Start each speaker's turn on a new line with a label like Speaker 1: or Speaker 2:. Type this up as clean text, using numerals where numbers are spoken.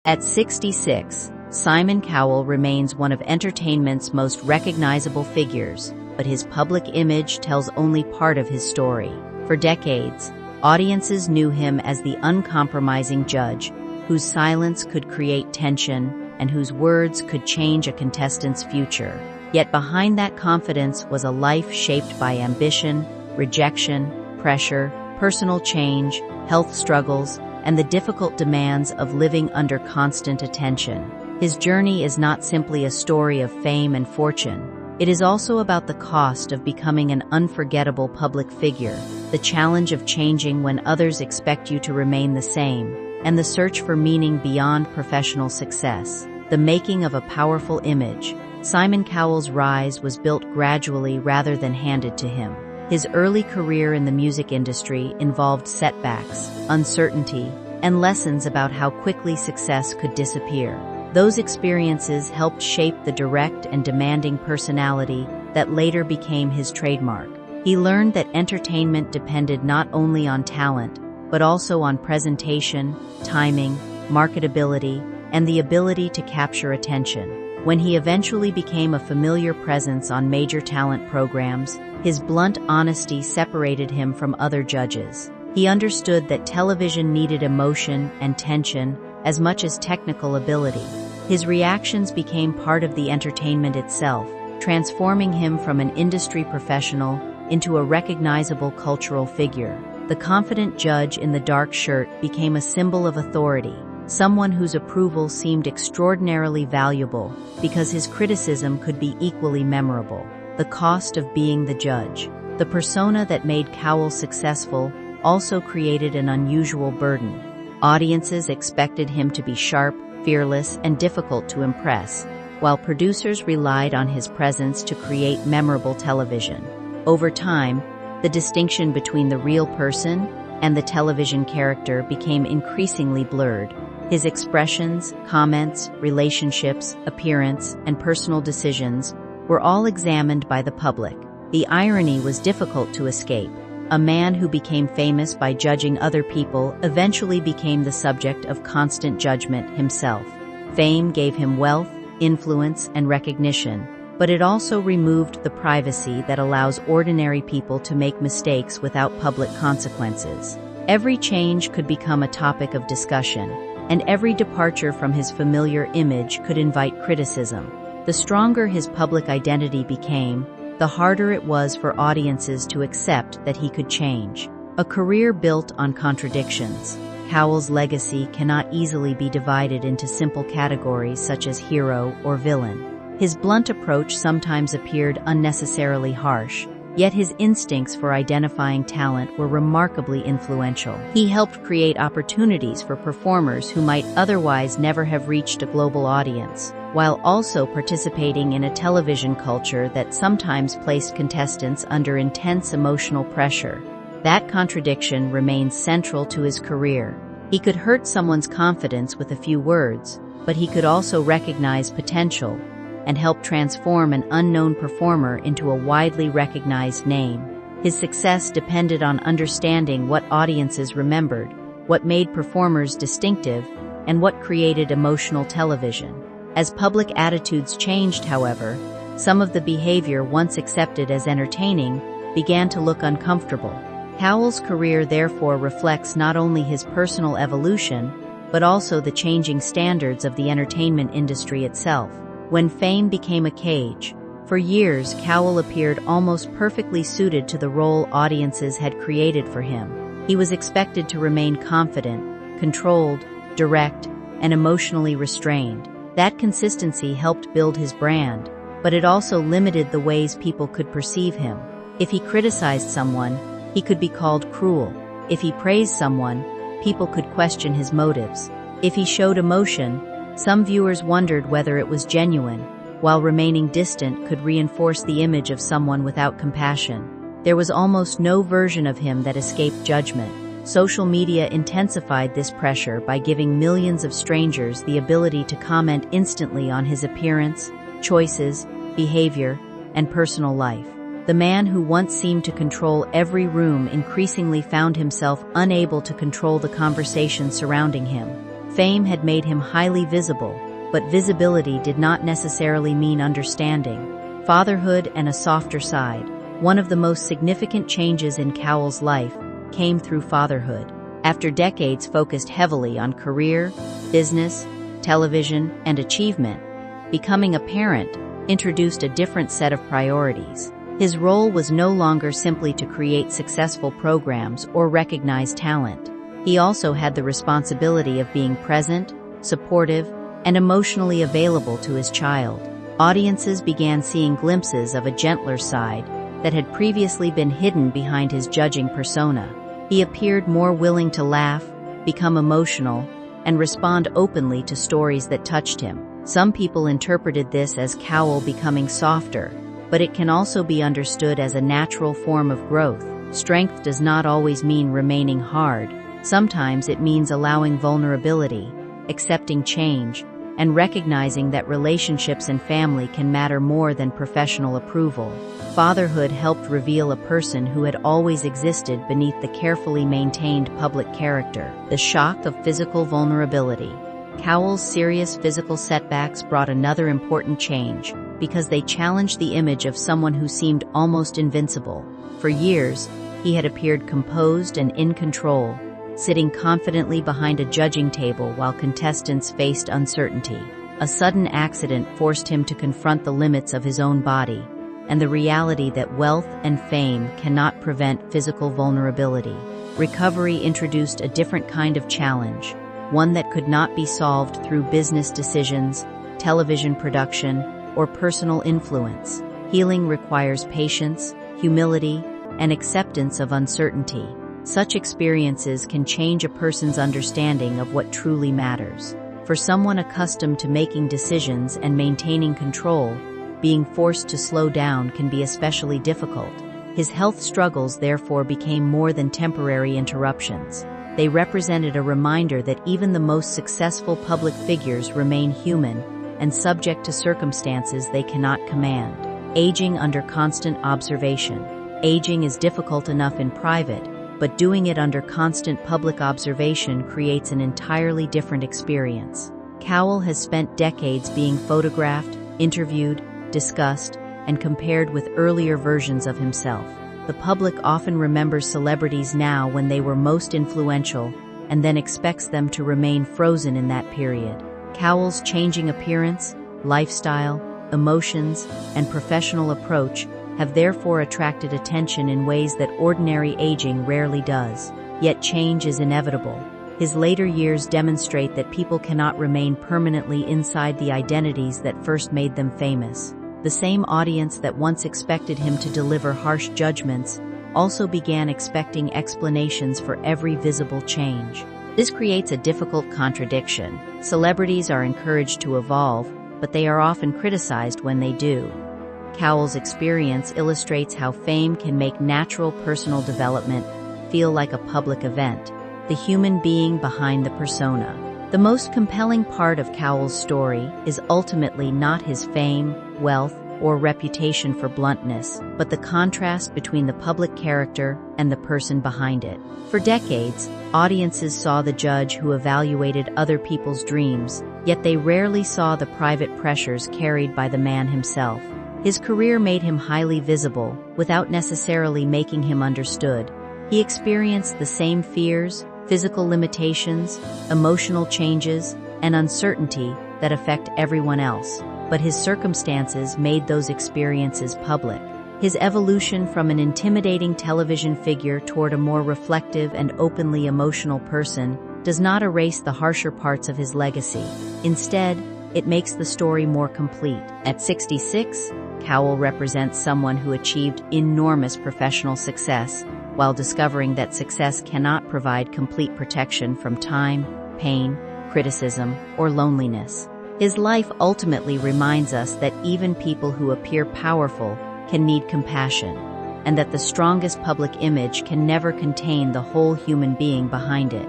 Speaker 1: At 66, Simon Cowell remains one of entertainment's most recognizable figures, but his public image tells only part of his story. For decades, audiences knew him as the uncompromising judge, whose silence could create tension and whose words could change a contestant's future. Yet behind that confidence was a life shaped by ambition, rejection, pressure, personal change, health struggles, and the difficult demands of living under constant attention. His journey is not simply a story of fame and fortune. It is also about the cost of becoming an unforgettable public figure, the challenge of changing when others expect you to remain the same, and the search for meaning beyond professional success. The making of a powerful image. Simon Cowell's rise was built gradually rather than handed to him. His early career in the music industry involved setbacks, uncertainty, and lessons about how quickly success could disappear. Those experiences helped shape the direct and demanding personality that later became his trademark. He learned that entertainment depended not only on talent, but also on presentation, timing, marketability, and the ability to capture attention. When he eventually became a familiar presence on major talent programs, his blunt honesty separated him from other judges. He understood that television needed emotion and tension as much as technical ability. His reactions became part of the entertainment itself, transforming him from an industry professional into a recognizable cultural figure. The confident judge in the dark shirt became a symbol of authority, someone whose approval seemed extraordinarily valuable because his criticism could be equally memorable. The cost of being the judge. The persona that made Cowell successful also created an unusual burden. Audiences expected him to be sharp, fearless, and difficult to impress, while producers relied on his presence to create memorable television. Over time, the distinction between the real person and the television character became increasingly blurred. His expressions, comments, relationships, appearance, and personal decisions were all examined by the public. The irony was difficult to escape. A man who became famous by judging other people eventually became the subject of constant judgment himself. Fame gave him wealth, influence, and recognition, but it also removed the privacy that allows ordinary people to make mistakes without public consequences. Every change could become a topic of discussion, and every departure from his familiar image could invite criticism. The stronger his public identity became, the harder it was for audiences to accept that he could change. A career built on contradictions. Cowell's legacy cannot easily be divided into simple categories such as hero or villain. His blunt approach sometimes appeared unnecessarily harsh, yet his instincts for identifying talent were remarkably influential. He helped create opportunities for performers who might otherwise never have reached a global audience, while also participating in a television culture that sometimes placed contestants under intense emotional pressure. That contradiction remains central to his career. He could hurt someone's confidence with a few words, but he could also recognize potential and help transform an unknown performer into a widely recognized name. His success depended on understanding what audiences remembered, what made performers distinctive, and what created emotional television. As public attitudes changed, however, some of the behavior once accepted as entertaining began to look uncomfortable. Cowell's career therefore reflects not only his personal evolution, but also the changing standards of the entertainment industry itself. When fame became a cage, for years Cowell appeared almost perfectly suited to the role audiences had created for him. He was expected to remain confident, controlled, direct, and emotionally restrained. That consistency helped build his brand, but it also limited the ways people could perceive him. If he criticized someone, he could be called cruel. If he praised someone, people could question his motives. If he showed emotion, some viewers wondered whether it was genuine, while remaining distant could reinforce the image of someone without compassion. There was almost no version of him that escaped judgment. Social media intensified this pressure by giving millions of strangers the ability to comment instantly on his appearance, choices, behavior, and personal life. The man who once seemed to control every room increasingly found himself unable to control the conversation surrounding him. Fame had made him highly visible, but visibility did not necessarily mean understanding. Fatherhood and a softer side. One of the most significant changes in Cowell's life came through fatherhood. After decades focused heavily on career, business, television, and achievement, becoming a parent introduced a different set of priorities. His role was no longer simply to create successful programs or recognize talent. He also had the responsibility of being present, supportive, and emotionally available to his child. Audiences began seeing glimpses of a gentler side that had previously been hidden behind his judging persona. He appeared more willing to laugh, become emotional, and respond openly to stories that touched him. Some people interpreted this as Cowell becoming softer, but it can also be understood as a natural form of growth. Strength does not always mean remaining hard. Sometimes it means allowing vulnerability, accepting change, and recognizing that relationships and family can matter more than professional approval. Fatherhood helped reveal a person who had always existed beneath the carefully maintained public character. The shock of physical vulnerability. Cowell's serious physical setbacks brought another important change because they challenged the image of someone who seemed almost invincible. For years, he had appeared composed and in control, sitting confidently behind a judging table while contestants faced uncertainty. A sudden accident forced him to confront the limits of his own body and the reality that wealth and fame cannot prevent physical vulnerability. Recovery introduced a different kind of challenge, one that could not be solved through business decisions, television production, or personal influence. Healing requires patience, humility, and acceptance of uncertainty. Such experiences can change a person's understanding of what truly matters. For someone accustomed to making decisions and maintaining control, being forced to slow down can be especially difficult. His health struggles therefore became more than temporary interruptions. They represented a reminder that even the most successful public figures remain human and subject to circumstances they cannot command. Aging under constant observation. Aging is difficult enough in private, but doing it under constant public observation creates an entirely different experience. Cowell has spent decades being photographed, interviewed, discussed, and compared with earlier versions of himself. The public often remembers celebrities now when they were most influential and then expects them to remain frozen in that period. Cowell's changing appearance, lifestyle, emotions, and professional approach have therefore attracted attention in ways that ordinary aging rarely does. Yet change is inevitable. His later years demonstrate that people cannot remain permanently inside the identities that first made them famous. The same audience that once expected him to deliver harsh judgments also began expecting explanations for every visible change. This creates a difficult contradiction. Celebrities are encouraged to evolve, but they are often criticized when they do. Cowell's experience illustrates how fame can make natural personal development feel like a public event, the human being behind the persona. The most compelling part of Cowell's story is ultimately not his fame, wealth, or reputation for bluntness, but the contrast between the public character and the person behind it. For decades, audiences saw the judge who evaluated other people's dreams, yet they rarely saw the private pressures carried by the man himself. His career made him highly visible, without necessarily making him understood. He experienced the same fears, physical limitations, emotional changes, and uncertainty that affect everyone else, but his circumstances made those experiences public. His evolution from an intimidating television figure toward a more reflective and openly emotional person does not erase the harsher parts of his legacy. Instead, it makes the story more complete. At 66, Cowell represents someone who achieved enormous professional success while discovering that success cannot provide complete protection from time, pain, criticism, or loneliness. His life ultimately reminds us that even people who appear powerful can need compassion, and that the strongest public image can never contain the whole human being behind it.